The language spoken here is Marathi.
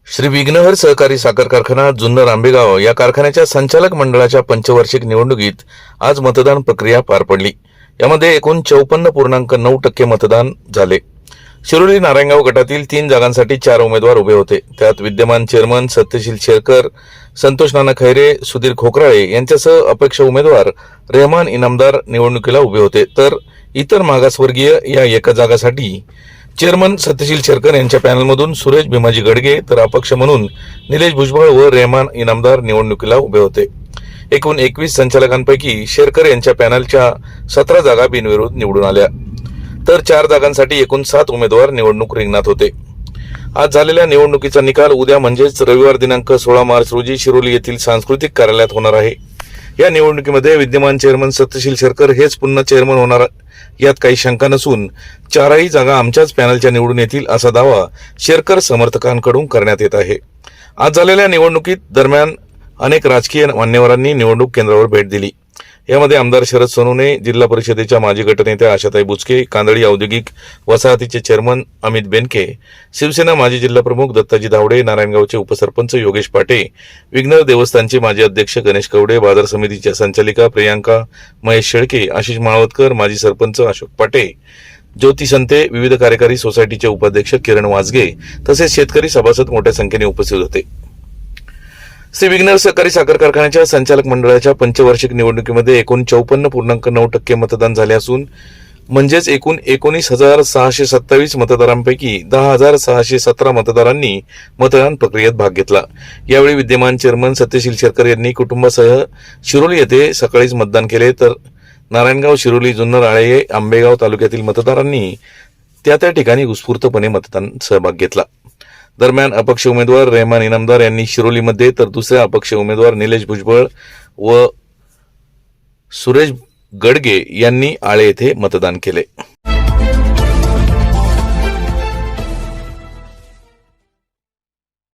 श्री विघ्नहर सहकारी साखर कारखाना जुन्नर आंबेगाव या कारखान्याच्या संचालक मंडळाच्या पंचवार्षिक निवडणुकीत आज मतदान प्रक्रिया पार पडली। यामध्ये एकूण 54.9% मतदान झाले। शिरोली नारायणगाव गटातील 3 जागांसाठी 4 उमेदवार उभे होते। त्यात विद्यमान चेअरमन सत्यशील शेरकर, संतोष नाना खैरे, सुधीर खोकराळे यांच्यासह अपक्ष उमेदवार रेहमान इनामदार निवडणुकीला उभे होते। तर इतर मागासवर्गीय या एका जागासाठी चेअरमन सत्यशील शेरकर यांच्या पॅनलमधून सुरेश भीमाजी गडगे तर अपक्ष म्हणून निलेश भुजबळ व रेहमान इनामदार निवडणुकीला उभे होते। एकूण 21 संचालकांपैकी शेरकर यांच्या पॅनलच्या 17 जागा बिनविरोध निवडून आल्या, तर 4 जागांसाठी एकूण 7 उमेदवार निवडणूक रिंगणात होते। आज झालेल्या निवडणुकीचा निकाल उद्या म्हणजेच रविवार दिनांक 16 मार्च रोजी शिरोली येथील सांस्कृतिक कार्यालयात होणार आहे। या निवडणुकीमध्ये विद्यमान चेअरमन सत्यशील शेरकर हेच पुन्हा चेअरमन होणार यात काही शंका नसून 4ही जागा आमच्याच पॅनलच्या निवडून येतील असा दावा शेरकर समर्थकांकडून करण्यात येत आहे। आज झालेल्या निवडणुकीत दरम्यान अनेक राजकीय मान्यवरांनी निवडणूक केंद्रावर भेट दिली। यामध्ये आमदार शरद सोनवणे, जिल्हा परिषदेच्या माजी गटनेत्या आशाताई बुचके, कांदळी औद्योगिक वसाहतीचे चेअरमन अमित बेनके, शिवसेना माजी जिल्हाप्रमुख दत्ताजी धावडे, नारायणगावचे उपसरपंच योगेश पाटे, विघ्नहर देवस्थानचे माजी अध्यक्ष गणेश कवडे, बाजार समितीच्या संचालिका प्रियांका महेश शेळके, आशिष माळवतकर, माजी सरपंच अशोक पाटे, ज्योती संते, विविध कार्यकारी सोसायटीचे उपाध्यक्ष किरण वाजगे तसेच शेतकरी सभासद मोठ्या संख्येने उपस्थित होते। श्री विघ्नहर सहकारी साखर कारखान्याच्या संचालक मंडळाच्या पंचवार्षिक निवडणुकीमध्ये एकूण 54.9% मतदान झाले असून म्हणजेच एकूण 19,627 मतदारांपैकी 10,617 मतदारांनी मतदान प्रक्रियेत भाग घेतला। यावेळी विद्यमान चेअरमन सत्यशील शेरकर यांनी कुटुंबासह शिरोली येथे सकाळीच मतदान केले, तर नारायणगाव, शिरोली, जुन्नर, आळे, आंबेगाव तालुक्यातील मतदारांनी त्या ठिकाणी उत्स्फूर्तपणे मतदान सहभाग घेतला। दरम्यान अपक्ष उमेदवार रेहमान इनामदार यांनी शिरोलीमध्ये तर दुसऱ्या अपक्ष उमेदवार निलेश भुजबळ व सुरेश गडगे यांनी आळे येथे मतदान केले।